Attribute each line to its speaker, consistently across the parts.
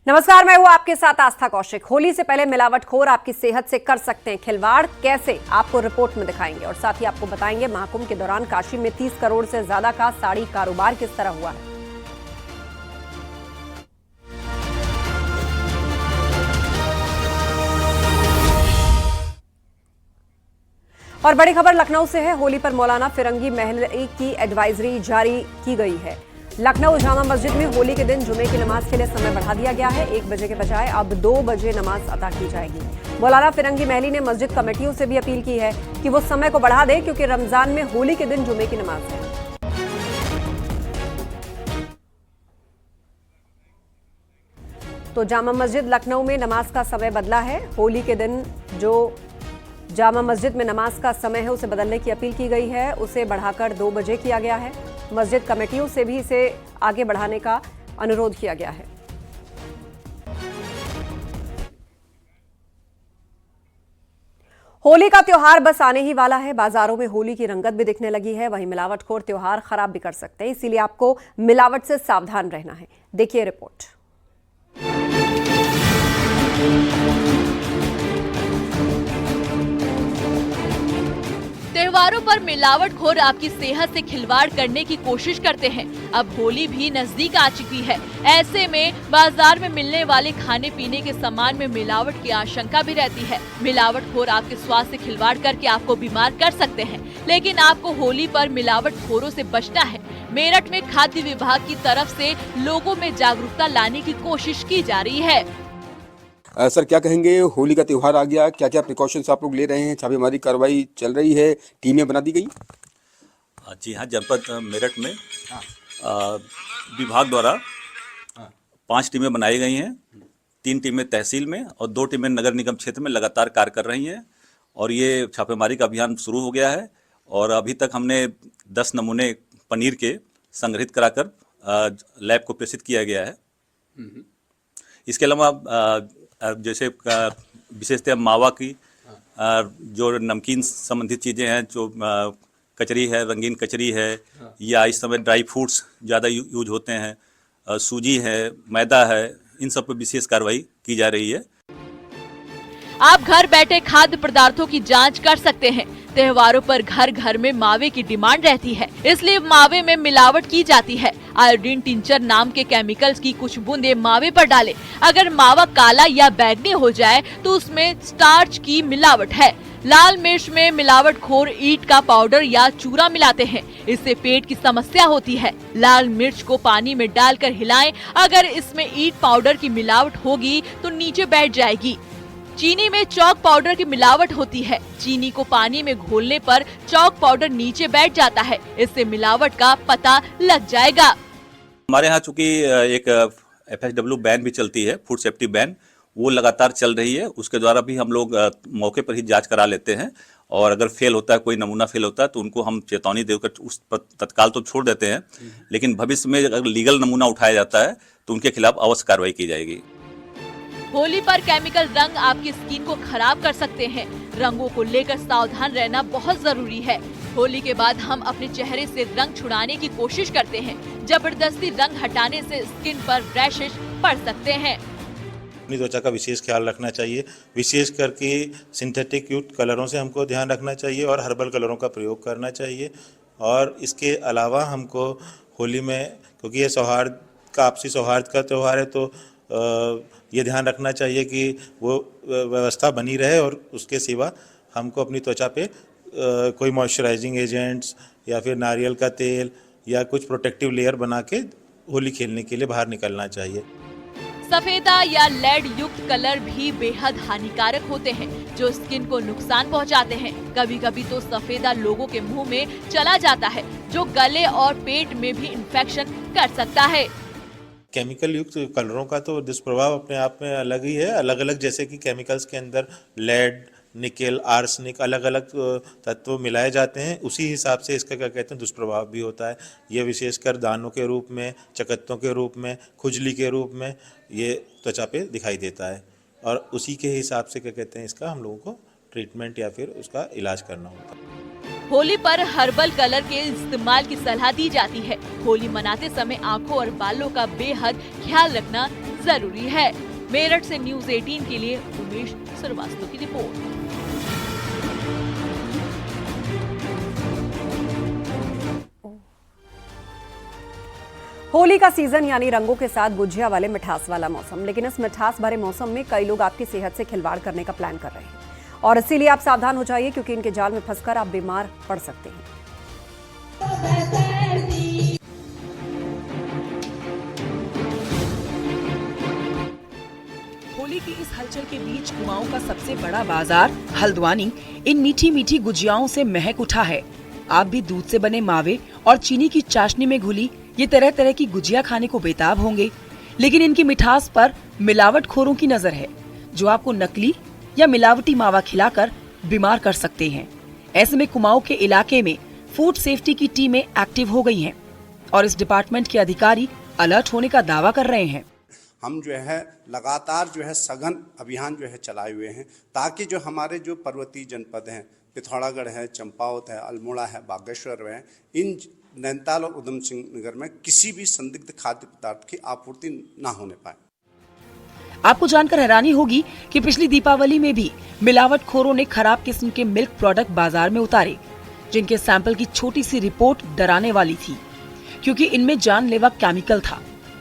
Speaker 1: नमस्कार, मैं हूं आपके साथ आस्था कौशिक। होली से पहले मिलावटखोर आपकी सेहत से कर सकते हैं खिलवाड़, कैसे आपको रिपोर्ट में दिखाएंगे और साथ ही आपको बताएंगे महाकुंभ के दौरान काशी में 30 करोड़ से ज्यादा का साड़ी कारोबार किस तरह हुआ है। और बड़ी खबर लखनऊ से है। होली पर मौलाना फिरंगी महल की एडवाइजरी जारी की गई है। लखनऊ जामा मस्जिद में होली के दिन जुमे की नमाज के लिए समय बढ़ा दिया गया है। 1 बजे के बजाय अब 2 बजे नमाज अदा की जाएगी। मौलाना फिरंगी महली ने मस्जिद कमेटियों से भी अपील की है कि वो समय को बढ़ा दे, क्योंकि रमजान में होली के दिन जुमे की नमाज है। तो जामा मस्जिद लखनऊ में नमाज का समय बदला है। होली के दिन जो जामा मस्जिद में नमाज का समय है उसे बदलने की अपील की गई है, उसे बढ़ाकर 2 बजे किया गया है। मस्जिद कमेटियों से भी इसे आगे बढ़ाने का अनुरोध किया गया है। होली का त्योहार बस आने ही वाला है। बाजारों में होली की रंगत भी दिखने लगी है। वहीं मिलावटखोर त्योहार खराब भी कर सकते हैं, इसीलिए आपको मिलावट से सावधान रहना है। देखिए रिपोर्ट।
Speaker 2: त्योहारों पर मिलावटखोर आपकी सेहत से खिलवाड़ करने की कोशिश करते हैं। अब होली भी नजदीक आ चुकी है। ऐसे में बाजार में मिलने वाले खाने पीने के सामान में मिलावट की आशंका भी रहती है। मिलावटखोर आपके स्वास्थ्य से खिलवाड़ करके आपको बीमार कर सकते हैं, लेकिन आपको होली पर मिलावटखोरों से बचना है। मेरठ में खाद्य विभाग की तरफ से लोगों में जागरूकता लाने की कोशिश की जा रही है।
Speaker 3: सर, क्या कहेंगे, होली का त्यौहार आ गया, क्या क्या प्रिकॉशंस आप लोग ले रहे हैं? छापेमारी कार्रवाई चल रही है, टीमें बना दी गई?
Speaker 4: जी हाँ, जनपद मेरठ में विभाग द्वारा 5 टीमें बनाई गई हैं। 3 टीमें तहसील में और 2 टीमें नगर निगम क्षेत्र में लगातार कार्य कर रही हैं। और ये छापेमारी का अभियान शुरू हो गया है और अभी तक हमने 10 नमूने पनीर के संग्रहित कराकर लैब को प्रेषित किया गया है। इसके अलावा जैसे विशेषतः मावा की जो नमकीन संबंधित चीज़ें हैं, जो कचरी है, रंगीन कचरी है, या इस समय ड्राई फ्रूट्स ज़्यादा यूज होते हैं, सूजी है, मैदा है, इन सब पर विशेष कार्रवाई की जा रही है।
Speaker 2: आप घर बैठे खाद्य पदार्थों की जांच कर सकते हैं। त्योहारों पर घर घर में मावे की डिमांड रहती है, इसलिए मावे में मिलावट की जाती है। आयोडीन टिंचर नाम के केमिकल्स की कुछ बूंदे मावे पर डालें। अगर मावा काला या बैंगनी हो जाए तो उसमें स्टार्च की मिलावट है। लाल मिर्च में मिलावटखोर ईंट का पाउडर या चूरा मिलाते हैं, इससे पेट की समस्या होती है। लाल मिर्च को पानी में डालकर हिलाएं। अगर इसमें ईंट पाउडर की मिलावट होगी तो नीचे बैठ जाएगी। चीनी में चौक पाउडर की मिलावट होती है। चीनी को पानी में घोलने पर चौक पाउडर नीचे बैठ जाता है, इससे मिलावट का पता लग जाएगा।
Speaker 4: हमारे यहाँ चूंकि एक FSW बैन भी चलती है, फूड सेफ्टी बैन, वो लगातार चल रही है। उसके द्वारा भी हम लोग मौके पर ही जांच करा लेते हैं और अगर फेल होता है, कोई नमूना फेल होता है, तो उनको हम चेतावनी देकर उस पर तत्काल तो छोड़ देते हैं, लेकिन भविष्य में अगर लीगल नमूना उठाया जाता है तो उनके खिलाफ अवश्य कार्रवाई की जाएगी।
Speaker 2: होली पर केमिकल रंग आपकी स्किन को खराब कर सकते हैं। रंगों को लेकर सावधान रहना बहुत जरूरी है। होली के बाद हम अपने चेहरे से रंग छुड़ाने की कोशिश करते हैं। जबरदस्ती रंग हटाने से स्किन पर रैशेस पड़ सकते हैं।
Speaker 5: अपनी त्वचा का विशेष ख्याल रखना चाहिए। विशेष करके सिंथेटिक युक्त कलरों से हमको ध्यान रखना चाहिए और हर्बल कलरों का प्रयोग करना चाहिए। और इसके अलावा हमको होली में, क्योंकि ये सौहार्द का, आपसी सौहार्द का त्यौहार है, तो ये ध्यान रखना चाहिए कि वो व्यवस्था बनी रहे और उसके सिवा हमको अपनी त्वचा पे कोई मॉइस्चराइजिंग एजेंट्स या फिर नारियल का तेल या कुछ प्रोटेक्टिव लेयर बना के होली खेलने के लिए बाहर निकलना चाहिए।
Speaker 2: सफेदा या लेड युक्त कलर भी बेहद हानिकारक होते हैं, जो स्किन को नुकसान पहुंचाते हैं। कभी कभी तो सफेदा लोगों के मुंह में चला जाता है, जो गले और पेट में भी इन्फेक्शन कर सकता है।
Speaker 5: केमिकल युक्त कलरों का तो दुष्प्रभाव अपने आप में अलग ही है। अलग अलग, जैसे कि केमिकल्स के अंदर लेड, निकेल, आर्सेनिक, अलग अलग तत्व मिलाए जाते हैं, उसी हिसाब से इसका क्या कहते हैं दुष्प्रभाव भी होता है। ये विशेषकर दानों के रूप में, चकत्तों के रूप में, खुजली के रूप में ये त्वचा पे दिखाई देता है और उसी के हिसाब से क्या कहते हैं इसका हम लोगों को ट्रीटमेंट या फिर उसका इलाज करना होता है।
Speaker 2: होली पर हर्बल कलर के इस्तेमाल की सलाह दी जाती है। होली मनाते समय आंखों और बालों का बेहद ख्याल रखना जरूरी है। मेरठ से न्यूज़ 18 के लिए उमेश श्रीवास्तव की रिपोर्ट।
Speaker 1: होली का सीजन यानी रंगों के साथ गुजिया वाले मिठास वाला मौसम, लेकिन इस मिठास भरे मौसम में कई लोग आपकी सेहत से खिलवाड़ करने का प्लान कर रहे हैं और इसीलिए आप सावधान हो जाइए, क्योंकि इनके जाल में फंसकर आप बीमार पड़ सकते हैं।
Speaker 6: होली की इस हलचल के बीच कुमाऊं का सबसे बड़ा बाजार हल्द्वानी इन मीठी मीठी गुजियाओं से महक उठा है। आप भी दूध से बने मावे और चीनी की चाशनी में घुली ये तरह तरह की गुजिया खाने को बेताब होंगे, लेकिन इनकी मिठास पर मिलावटखोरों की नजर है, जो आपको नकली या मिलावटी मावा खिलाकर बीमार कर सकते हैं। ऐसे में कुमाऊं के इलाके में फूड सेफ्टी की टीमें एक्टिव हो गई हैं और इस डिपार्टमेंट के अधिकारी अलर्ट होने का दावा कर रहे हैं।
Speaker 7: हम जो है लगातार जो है सघन अभियान जो है चलाए हुए हैं, ताकि जो हमारे जो पर्वतीय जनपद हैं, पिथौरागढ़ है, चंपावत है, अल्मोड़ा है, बागेश्वर है, इन नैनीताल और उधम सिंह नगर में किसी भी संदिग्ध खाद्य पदार्थ की आपूर्ति ना होने पाए।
Speaker 6: आपको जानकर हैरानी होगी कि पिछली दीपावली में भी मिलावटखोरों ने खराब किस्म के मिल्क प्रोडक्ट बाजार में उतारे, जिनके सैंपल की छोटी सी रिपोर्ट डराने वाली थी, क्योंकि इनमें जानलेवा केमिकल था।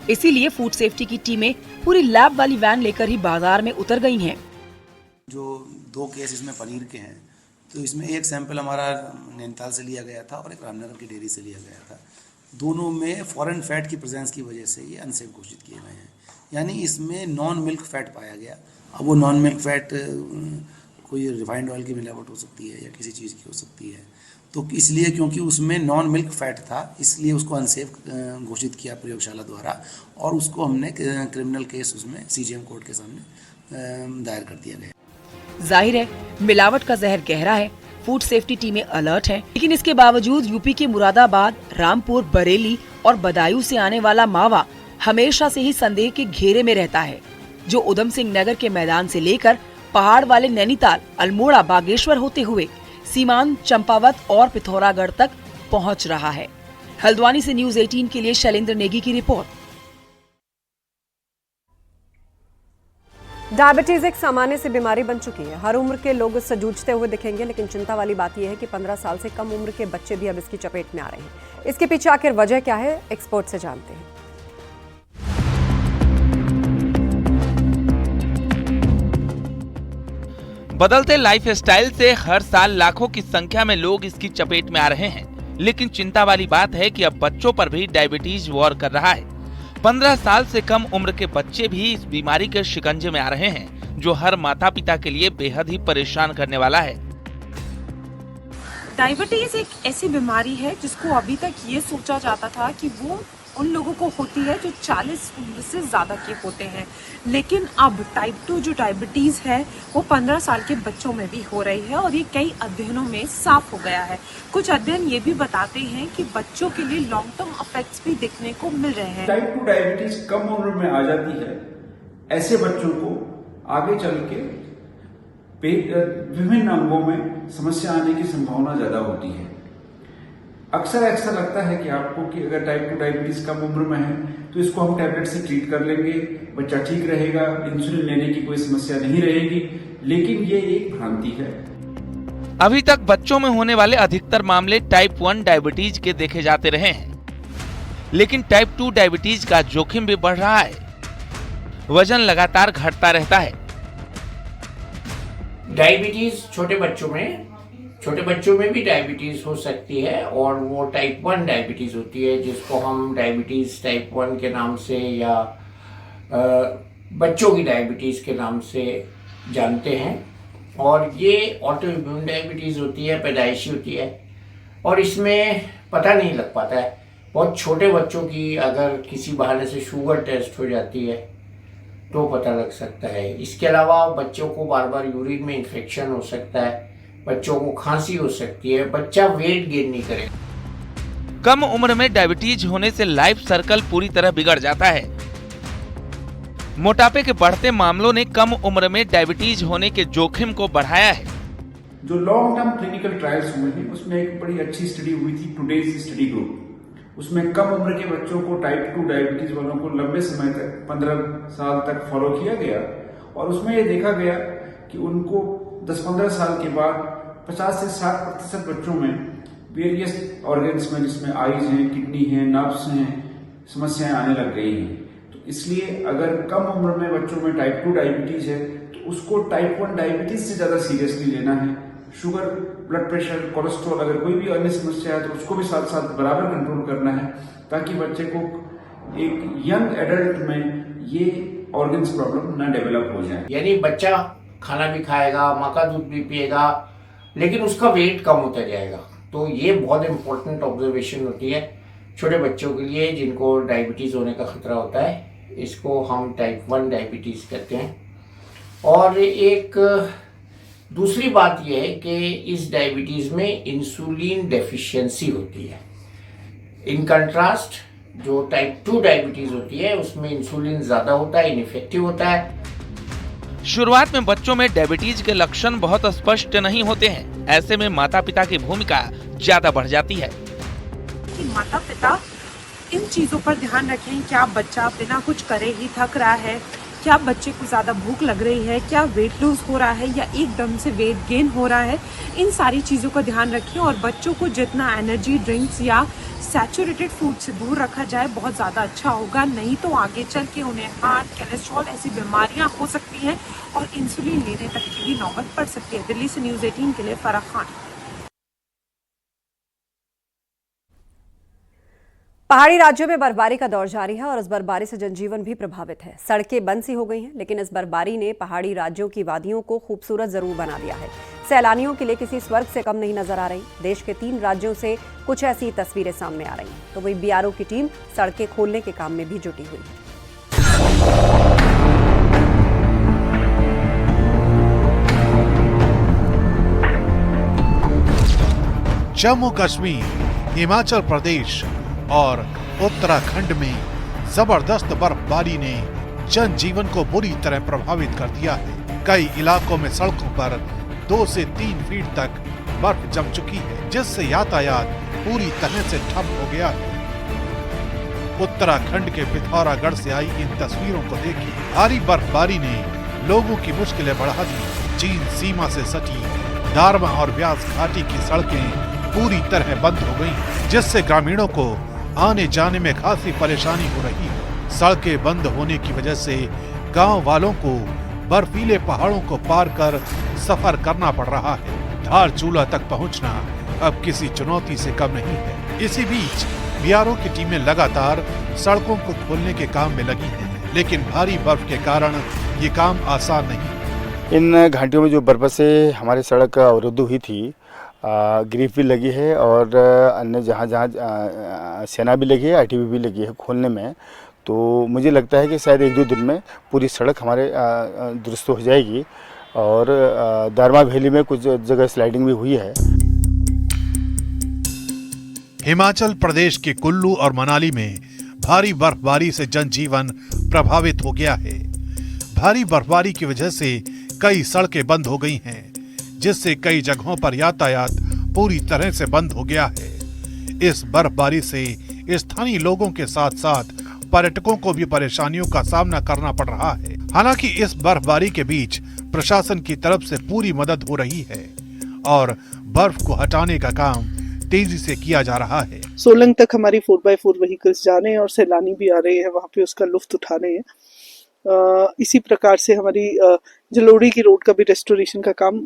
Speaker 6: इसीलिए फूड सेफ्टी की टीमें पूरी लैब वाली वैन लेकर ही बाजार में उतर गई हैं।
Speaker 8: जो 2 केस इसमें पनीर के हैं, तो इसमें एक सैंपल हमारा नैनीताल से लिया गया था और एक रामनगर की डेयरी से लिया गया था। दोनों में फॉरेन फैट की प्रेजेंस की वजह से ये अनसेफ घोषित किए गए हैं, यानी इसमें नॉन मिल्क फैट पाया गया। अब वो नॉन मिल्क फैट कोई रिफाइंड ऑयल की मिलावट हो सकती है या किसी चीज़ की हो सकती है, तो इसलिए क्योंकि उसमें नॉन मिल्क फैट था, इसलिए उसको अनसेफ घोषित किया प्रयोगशाला द्वारा और उसको हमने क्रिमिनल केस उसमें सीजीएम कोर्ट के सामने दायर कर दिया गया।
Speaker 6: जाहिर है मिलावट का जहर गहरा है, फूड सेफ्टी टीमें अलर्ट हैं, लेकिन इसके बावजूद यूपी के मुरादाबाद, रामपुर, बरेली और बदायूं से आने वाला मावा हमेशा से ही संदेह के घेरे में रहता है, जो उधम सिंह नगर के मैदान से लेकर पहाड़ वाले नैनीताल, अल्मोड़ा, बागेश्वर होते हुए सीमांत, चंपावत और पिथौरागढ़ तक पहुंच रहा है। हल्द्वानी से न्यूज़ 18 के लिए शैलेंद्र नेगी की रिपोर्ट।
Speaker 1: डायबिटीज एक सामान्य सी बीमारी बन चुकी है। हर उम्र के लोग इससे जूझते हुए दिखेंगे, लेकिन चिंता वाली बात यह है कि 15 साल से कम उम्र के बच्चे भी अब इसकी चपेट में आ रहे हैं। इसके पीछे आखिर वजह क्या है, एक्सपर्ट से जानते हैं।
Speaker 9: बदलते लाइफस्टाइल से हर साल लाखों की संख्या में लोग इसकी चपेट में आ रहे हैं, लेकिन चिंता वाली बात है कि अब बच्चों पर भी डायबिटीज वॉर कर रहा है। 15 साल से कम उम्र के बच्चे भी इस बीमारी के शिकंजे में आ रहे हैं, जो हर माता पिता के लिए बेहद ही परेशान करने वाला है।
Speaker 10: डायबिटीज एक ऐसी बीमारी है जिसको अभी तक ये सोचा जाता था कि वो उन लोगों को होती है जो 40 उम्र से ज़्यादा के होते हैं, लेकिन अब टाइप 2 जो डायबिटीज़ है वो 15 साल के बच्चों में भी हो रही है और ये कई अध्ययनों में साफ हो गया है। कुछ अध्ययन ये भी बताते हैं कि बच्चों के लिए लॉन्ग टर्म इफेक्ट्स भी दिखने को मिल रहे हैं।
Speaker 11: टाइप 2 डायबिटीज कम उम्र में आ जाती है, ऐसे बच्चों को आगे चल के विभिन्न अंगों में समस्या आने की संभावना ज्यादा होती है। अक्सर ऐसा लगता है कि आपको कि अगर टाइप 2 डायबिटीज कम उम्र में है तो इसको हम टैबलेट से ट्रीट कर लेंगे, बच्चा ठीक रहेगा, इंसुलिन लेने की कोई समस्या नहीं रहेगी, लेकिन ये एक भ्रांति है।
Speaker 9: अभी तक बच्चों में होने वाले अधिकतर मामले टाइप 1 डायबिटीज के देखे जाते रहे हैं, लेकिन टाइप 2 डायबिटीज का जोखिम भी बढ़ रहा है। वजन लगातार घटता रहता है।
Speaker 12: डायबिटीज छोटे बच्चों में भी डायबिटीज हो सकती है और वो टाइप 1 डायबिटीज होती है, जिसको हम डायबिटीज टाइप 1 के नाम से या बच्चों की डायबिटीज के नाम से जानते हैं। और ये ऑटो इम्यून डायबिटीज होती है, पैदाइशी होती है और इसमें पता नहीं लग पाता है। बहुत छोटे बच्चों की अगर किसी बहाने से शुगर टेस्ट हो जाती है तो पता लग सकता है। इसके अलावा बच्चों को बार बार यूरिन में इन्फेक्शन हो सकता है, बच्चों को खांसी हो सकती है, बच्चा वेट गेन नहीं करेगा।
Speaker 9: कम उम्र में डायबिटीज होने से लाइफ सर्कल पूरी तरह बिगड़ जाता है। मोटापे के बढ़ते मामलों ने कम उम्र में डायबिटीज होने के जोखिम को बढ़ाया है।
Speaker 11: जो लॉन्ग टर्म क्लिनिकल ट्रायल्स हुए हैं उसमें एक बड़ी अच्छी स्टडी हुई थी, टुडेज स्टडी ग्रुप। उसमें कम उम्र के बच्चों को टाइप 2 डायबिटीज वालों को लंबे समय तक 15 साल तक फॉलो किया गया और उसमें ये देखा गया कि उनको 10-15 साल के बाद 50 से 60% बच्चों में वेरियस ऑर्गन्स में, जिसमें आईज हैं, किडनी है, नर्व्स हैं, समस्याएं आने लग गई हैं। तो इसलिए अगर कम उम्र में बच्चों में टाइप 2 डायबिटीज है तो उसको टाइप 1 डायबिटीज से ज्यादा सीरियसली लेना है। शुगर, ब्लड प्रेशर, कोलेस्ट्रॉल, अगर कोई भी अन्य समस्या है तो उसको भी साथ साथ बराबर कंट्रोल करना है, ताकि बच्चे को एक यंग एडल्ट में ये ऑर्गन्स प्रॉब्लम न डेवलप हो जाए।
Speaker 12: यानी बच्चा खाना भी खाएगा, माँ का दूध भी पिएगा, लेकिन उसका वेट कम होता जाएगा। तो ये बहुत इंपॉर्टेंट ऑब्जर्वेशन होती है छोटे बच्चों के लिए जिनको डायबिटीज़ होने का खतरा होता है। इसको हम टाइप 1 डायबिटीज़ कहते हैं। और एक दूसरी बात यह है कि इस डायबिटीज़ में इंसुलिन डेफिशिएंसी होती है। इन कंट्रास्ट जो टाइप 2 डायबिटीज़ होती है उसमें इंसुलिन ज़्यादा होता है, इनफेक्टिव होता है।
Speaker 9: शुरुआत में बच्चों में डायबिटीज के लक्षण बहुत स्पष्ट नहीं होते हैं। ऐसे में माता पिता की भूमिका ज्यादा बढ़ जाती है
Speaker 10: कि माता पिता इन चीजों पर ध्यान रखें। क्या बच्चा बिना कुछ करे ही थक रहा है, क्या बच्चे को ज़्यादा भूख लग रही है, क्या वेट लूज हो रहा है या एकदम से वेट गेन हो रहा है, इन सारी चीज़ों का ध्यान रखें। और बच्चों को जितना एनर्जी ड्रिंक्स या सैचुरेटेड फूड से दूर रखा जाए बहुत ज़्यादा अच्छा होगा। नहीं तो आगे चल के उन्हें हार्ट, कोलेस्ट्रॉल ऐसी बीमारियां हो सकती हैं और इंसुलिन लेने तक की भी नौबत पड़ सकती है। दिल्ली से न्यूज़ 18 के लिए फराह खान।
Speaker 1: पहाड़ी राज्यों में बर्फबारी का दौर जारी है और इस बर्फबारी से जनजीवन भी प्रभावित है। सड़कें बंद सी हो गई हैं, लेकिन इस बर्फबारी ने पहाड़ी राज्यों की वादियों को खूबसूरत जरूर बना दिया है। सैलानियों के लिए किसी स्वर्ग से कम नहीं नजर आ रही। देश के 3 राज्यों से कुछ ऐसी तस्वीरें सामने आ रही हैं। तो वही बीआरओ की टीम सड़कें खोलने के काम में भी जुटी हुई है।
Speaker 13: जम्मू कश्मीर, हिमाचल प्रदेश और उत्तराखंड में जबरदस्त बर्फबारी ने जनजीवन को बुरी तरह प्रभावित कर दिया है। कई इलाकों में सड़कों पर 2 से 3 फीट तक बर्फ जम चुकी है, जिससे यातायात पूरी तरह से ठप हो गया है। उत्तराखंड के पिथौरागढ़ से आई इन तस्वीरों को देखिए। भारी बर्फबारी ने लोगों की मुश्किलें बढ़ा दी। चीन सीमा से सटी दारमा और व्यास घाटी की सड़कें पूरी तरह बंद हो गयी, जिससे ग्रामीणों को आने जाने में खासी परेशानी हो रही है। सड़कें बंद होने की वजह से गांव वालों को बर्फीले पहाड़ों को पार कर सफर करना पड़ रहा है। धारचूला तक पहुंचना अब किसी चुनौती से कम नहीं है। इसी बीच बीआरओ की टीमें लगातार सड़कों को खोलने के काम में लगी हैं, लेकिन भारी बर्फ के कारण ये काम आसान नहीं।
Speaker 14: इन घाटियों में जो बर्फ से हमारी सड़क अवरुद्ध हुई थी, ग्रीफ भी लगी है और अन्य जहाँ सेना भी लगी है, आईटीबी भी लगी है खोलने में। तो मुझे लगता है कि शायद 1-2 दिन में पूरी सड़क हमारे दुरुस्त हो जाएगी। और दारमा वैली में कुछ जगह स्लाइडिंग भी हुई है।
Speaker 13: हिमाचल प्रदेश के कुल्लू और मनाली में भारी बर्फबारी से जनजीवन प्रभावित हो गया है। भारी बर्फबारी की वजह से कई सड़कें बंद हो गई हैं, जिससे कई जगहों पर यातायात पूरी तरह से बंद हो गया है। इस बर्फबारी से स्थानीय लोगों के साथ साथ पर्यटकों को भी परेशानियों का सामना करना पड़ रहा है। हालांकि इस बर्फबारी के बीच प्रशासन की तरफ से पूरी मदद हो रही है और बर्फ को हटाने का काम तेजी से किया जा रहा है।
Speaker 15: सोलंग तक हमारी 4x4 व्हीकल्स जा रहे हैं और सैलानी भी आ रहे हैं, वहाँ पे उसका लुत्फ उठा रहे हैं। इसी प्रकार से हमारी जलोड़ी की रोड का भी रेस्टोरेशन का काम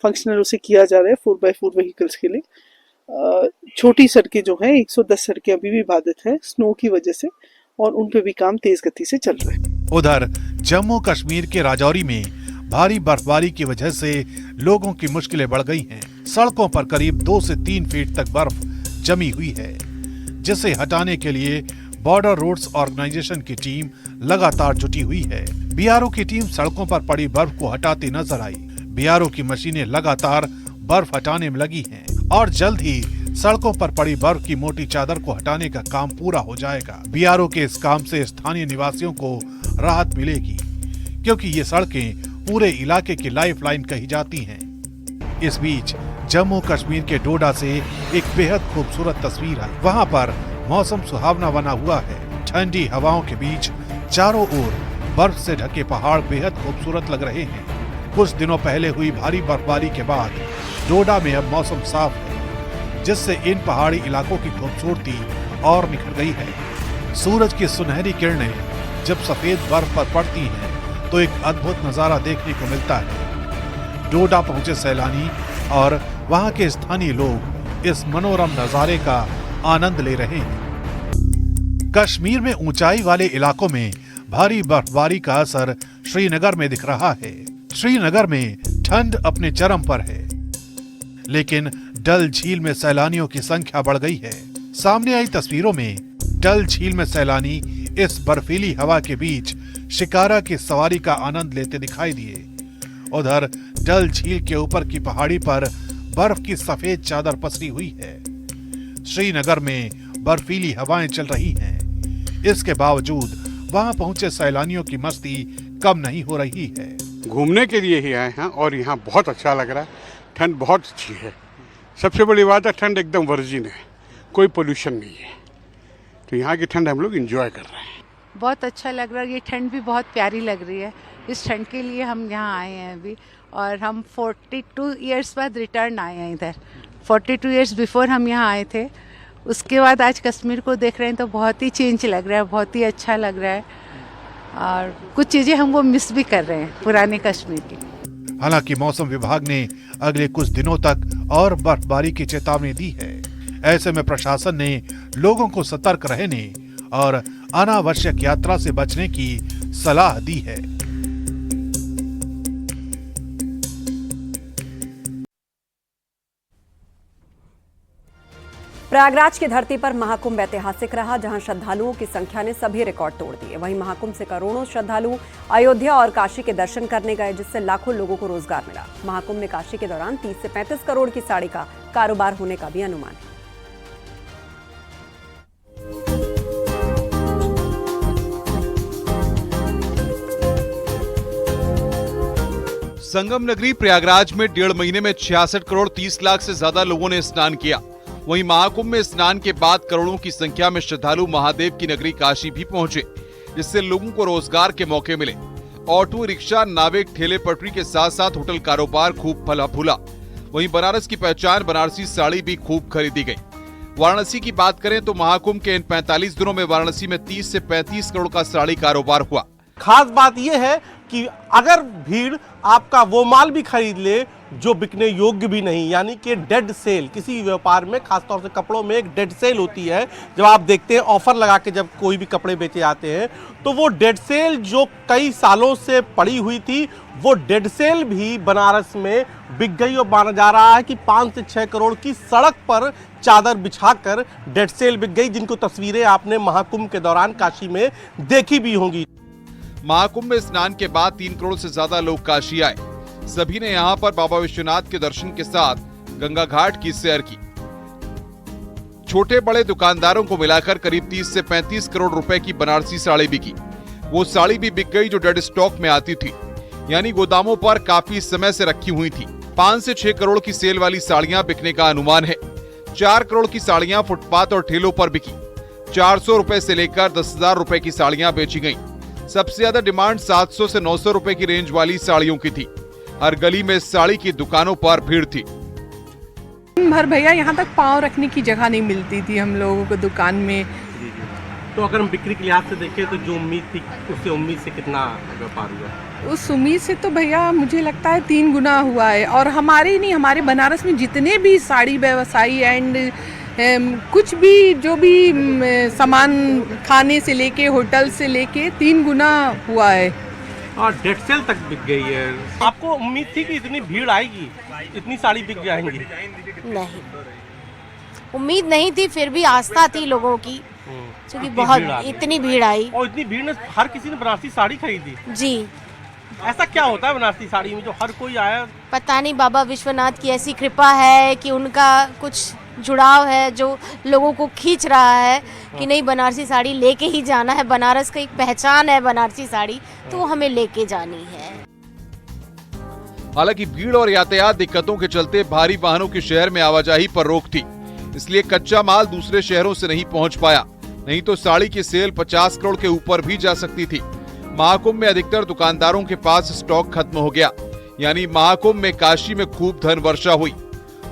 Speaker 15: फंक्शनल उसे किया जा रहा है 4x4 व्हीकल्स के लिए। छोटी सड़कें जो हैं 110 सड़कें अभी भी बाधित हैं स्नो की वजह से, और उन पे भी काम तेज गति से चल रहा है।
Speaker 13: उधर जम्मू कश्मीर के राजौरी में भारी बर्फबारी की वजह से लोगों की मुश्किलें बढ़ गई हैं। सड़कों पर करीब 2 से 3 फीट तक बर्फ जमी हुई है, जिसे हटाने के लिए बॉर्डर रोड्स ऑर्गेनाइजेशन की टीम लगातार जुटी हुई है। बीआरओ की टीम सड़कों पर पड़ी बर्फ को हटाती नजर आई। बीआरओ की मशीनें लगातार बर्फ हटाने में लगी हैं और जल्द ही सड़कों पर पड़ी बर्फ की मोटी चादर को हटाने का काम पूरा हो जाएगा। बीआरओ के इस काम से स्थानीय निवासियों को राहत मिलेगी, क्योंकि ये सड़कें पूरे इलाके की लाइफलाइन कही जाती हैं। इस बीच जम्मू कश्मीर के डोडा से एक बेहद खूबसूरत तस्वीर है। वहाँ पर मौसम सुहावना बना हुआ है। ठंडी हवाओं के बीच चारों ओर बर्फ से ढके पहाड़ बेहद खूबसूरत लग रहे हैं। कुछ दिनों पहले हुई भारी बर्फबारी के बाद डोडा में अब मौसम साफ है, जिससे इन पहाड़ी इलाकों की खूबसूरती और निखर गई है। सूरज की सुनहरी किरणें जब सफेद बर्फ पर पड़ती हैं तो एक अद्भुत नजारा देखने को मिलता है। डोडा पहुंचे सैलानी और वहां के स्थानीय लोग इस मनोरम नजारे का आनंद ले रहे हैं। कश्मीर में ऊंचाई वाले इलाकों में भारी बर्फबारी का असर श्रीनगर में दिख रहा है। श्रीनगर में ठंड अपने चरम पर है, लेकिन डल झील में सैलानियों की संख्या बढ़ गई है। सामने आई तस्वीरों में डल झील में सैलानी इस बर्फीली हवा के बीच शिकारा की सवारी का आनंद लेते दिखाई दिए। उधर डल झील के ऊपर की पहाड़ी पर बर्फ की सफेद चादर पसरी हुई है। श्रीनगर में बर्फीली हवाएं चल रही हैं। इसके बावजूद वहां पहुंचे सैलानियों की मस्ती कम नहीं हो रही है।
Speaker 16: घूमने के लिए ही आए हैं और यहाँ बहुत अच्छा लग रहा है। ठंड बहुत अच्छी है। सबसे बड़ी बात है ठंड एकदम वर्जिन है, कोई पोल्यूशन नहीं है, तो यहाँ की ठंड हम लोग एंजॉय कर रहे हैं।
Speaker 17: बहुत अच्छा लग रहा है। ये ठंड भी बहुत प्यारी लग रही है। इस ठंड के लिए हम यहाँ आए हैं अभी, और हम 42 इयर्स बाद रिटर्न आए हैं इधर। 42 इयर्स बिफोर हम यहाँ आए थे, उसके बाद आज कश्मीर को देख रहे हैं तो बहुत ही चेंज लग रहा है, बहुत ही अच्छा लग रहा है, और कुछ चीज़ें हम वो मिस भी कर रहे हैं पुराने कश्मीर की।
Speaker 13: हालांकि मौसम विभाग ने अगले कुछ दिनों तक और बर्फबारी की चेतावनी दी है। ऐसे में प्रशासन ने लोगों को सतर्क रहने और अनावश्यक यात्रा से बचने की सलाह दी है।
Speaker 1: प्रयागराज की धरती पर महाकुंभ ऐतिहासिक रहा, जहां श्रद्धालुओं की संख्या ने सभी रिकॉर्ड तोड़ दिए। वहीं महाकुंभ से करोड़ों श्रद्धालु अयोध्या और काशी के दर्शन करने गए, जिससे लाखों लोगों को रोजगार मिला। महाकुंभ में काशी के दौरान 30 से 35 करोड़ की साड़ी का कारोबार होने का भी अनुमान है।
Speaker 18: संगम नगरी प्रयागराज में 1.5 महीने में 66 करोड़ 30 लाख से ज्यादा लोगों ने स्नान किया। वहीं महाकुंभ में स्नान के बाद करोड़ों की संख्या में श्रद्धालु महादेव की नगरी काशी भी पहुंचे, जिससे लोगों को रोजगार के मौके मिले। ऑटो रिक्शा, नावे, ठेले पटरी के साथ साथ होटल कारोबार खूब फला फूला। वहीं बनारस की पहचान बनारसी साड़ी भी खूब खरीदी गई। वाराणसी की बात करें तो महाकुंभ के इन 45 दिनों में वाराणसी में 30 से 35 करोड़ का साड़ी कारोबार हुआ।
Speaker 19: खास बात यह है कि अगर भीड़ आपका वो माल भी खरीद ले जो बिकने योग्य भी नहीं, यानी कि डेड सेल, किसी व्यापार में खासतौर से कपड़ों में एक डेड सेल होती है। जब आप देखते हैं ऑफर लगा के जब कोई भी कपड़े बेचे जाते हैं, तो वो डेड सेल जो कई सालों से पड़ी हुई थी, वो डेड सेल भी बनारस में बिक गई। और माना जा रहा है कि 5 से 6 करोड़ की सड़क पर चादर बिछाकर डेड सेल बिक गई, जिनको तस्वीरें आपने महाकुंभ के दौरान काशी में देखी भी होंगी।
Speaker 18: महाकुंभ में स्नान के बाद 3 करोड़ से ज्यादा लोग काशी आए। सभी ने यहाँ पर बाबा विश्वनाथ के दर्शन के साथ गंगा घाट की सैर की। छोटे बड़े दुकानदारों को मिलाकर करीब 30 से 35 करोड़ रुपए की बनारसी साड़ी बिकी। वो साड़ी भी बिक गई जो डेड स्टॉक में आती थी, यानी गोदामों पर काफी समय से रखी हुई थी। 5 से 6 करोड़ की सेल वाली साड़ियां बिकने का अनुमान है। 4 करोड़ की साड़ियां फुटपाथ और ठेलों पर बिकी। 400 रुपए से लेकर 10,000 रुपए की साड़ियां बेची गईं। सबसे ज्यादा डिमांड 700 से 900 रुपए की रेंज वाली साड़ियों की थी। हर गली में साड़ी की दुकानों पर भीड़ थी।
Speaker 20: भर भैया यहाँ तक पाँव रखने की जगह नहीं मिलती थी हम लोगों को दुकान में।
Speaker 19: तो अगर हम बिक्री के लिहाज से देखें तो जो उम्मीद थी उससे उम्मीद से कितना व्यापार हुआ?
Speaker 20: उस उम्मीद से तो भैया मुझे लगता है 3 गुना हुआ है। और हमारे ही नहीं, हमारे बनारस में जितने भी साड़ी व्यवसायी एंड कुछ भी जो भी सामान खाने से लेके होटल से लेके 3 गुना हुआ है।
Speaker 19: और डेड सेल तक बिक गई है। आपको उम्मीद थी कि इतनी भीड़ आएगी, इतनी साड़ी बिक जाएंगी?
Speaker 21: नहीं, उम्मीद नहीं थी, फिर भी आस्था थी लोगों की, क्योंकि बहुत इतनी भीड़ आई।
Speaker 19: और इतनी भीड़ में हर किसी ने बनारसी साड़ी खरीदी?
Speaker 21: जी।
Speaker 19: ऐसा क्या होता है बनारसी साड़ी में जो हर कोई आया?
Speaker 21: पता नहीं, बाबा विश्वनाथ की ऐसी कृपा है कि उनका कुछ जुड़ाव है जो लोगों को खींच रहा है कि नहीं, बनारसी साड़ी लेके ही जाना है। बनारस का एक पहचान है बनारसी साड़ी, तो हमें लेके जानी है।
Speaker 18: हालांकि भीड़ और यातायात दिक्कतों के चलते भारी वाहनों की शहर में आवाजाही पर रोक थी, इसलिए कच्चा माल दूसरे शहरों से नहीं पहुंच पाया, नहीं तो साड़ी की सेल 50 करोड़ के ऊपर भी जा सकती थी। महाकुंभ में अधिकतर दुकानदारों के पास स्टॉक खत्म हो गया, यानी महाकुंभ में काशी में खूब धन वर्षा हुई।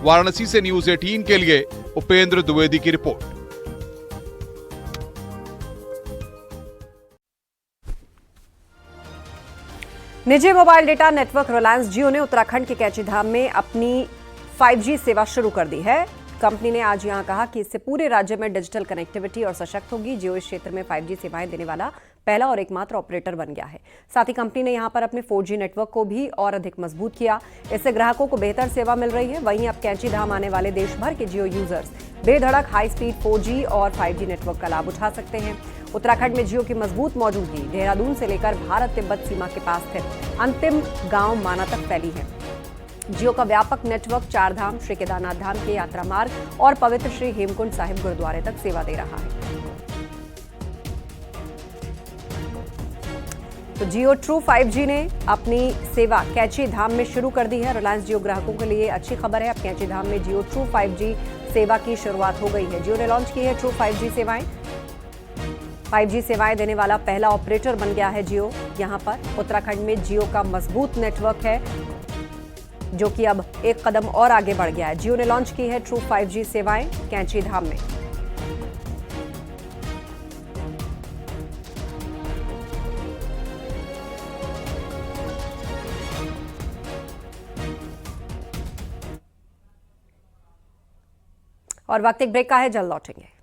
Speaker 18: वाराणसी से न्यूज़ 18 के लिए उपेंद्र द्विवेदी की रिपोर्ट।
Speaker 1: निजी मोबाइल डेटा नेटवर्क रिलायंस जियो ने उत्तराखंड के कैचीधाम में अपनी 5G सेवा शुरू कर दी है। कंपनी ने आज यहां कहा कि इससे पूरे राज्य में डिजिटल कनेक्टिविटी और सशक्त होगी। जियो इस क्षेत्र में 5G सेवाएं देने वाला पहला और एकमात्र ऑपरेटर बन गया है। साथ ही कंपनी ने यहां पर अपने 4G नेटवर्क को भी और अधिक मजबूत किया। इससे ग्राहकों को बेहतर सेवा मिल रही है। वहीं अब कैचीधाम आने वाले देश भर के जियो यूजर्स बेधड़क हाई स्पीड 4G और 5G नेटवर्क का लाभ उठा सकते हैं। उत्तराखंड में जियो की मजबूत मौजूदगी देहरादून से लेकर भारत तिब्बत सीमा के पास स्थित अंतिम गांव माना तक फैली है। जियो का व्यापक नेटवर्क चार धाम, श्री केदारनाथ धाम के यात्रा मार्ग और पवित्र श्री हेमकुंड साहिब गुरुद्वारे तक सेवा दे रहा है। तो जियो ट्रू 5G ने अपनी सेवा कैची धाम में शुरू कर दी है। रिलायंस जियो ग्राहकों के लिए अच्छी खबर है। अब कैची धाम में जियो ट्रू 5G सेवा की शुरुआत हो गई है। जियो ने लॉन्च की है ट्रू 5G सेवाएं। 5G सेवाएं देने वाला पहला ऑपरेटर बन गया है जियो। यहां पर उत्तराखंड में जियो का मजबूत नेटवर्क है, जो कि अब एक कदम और आगे बढ़ गया है। जियो ने लॉन्च की है ट्रू 5G सेवाएं कैची धाम में। और वक्त एक ब्रेक का है, जल्द लौटेंगे।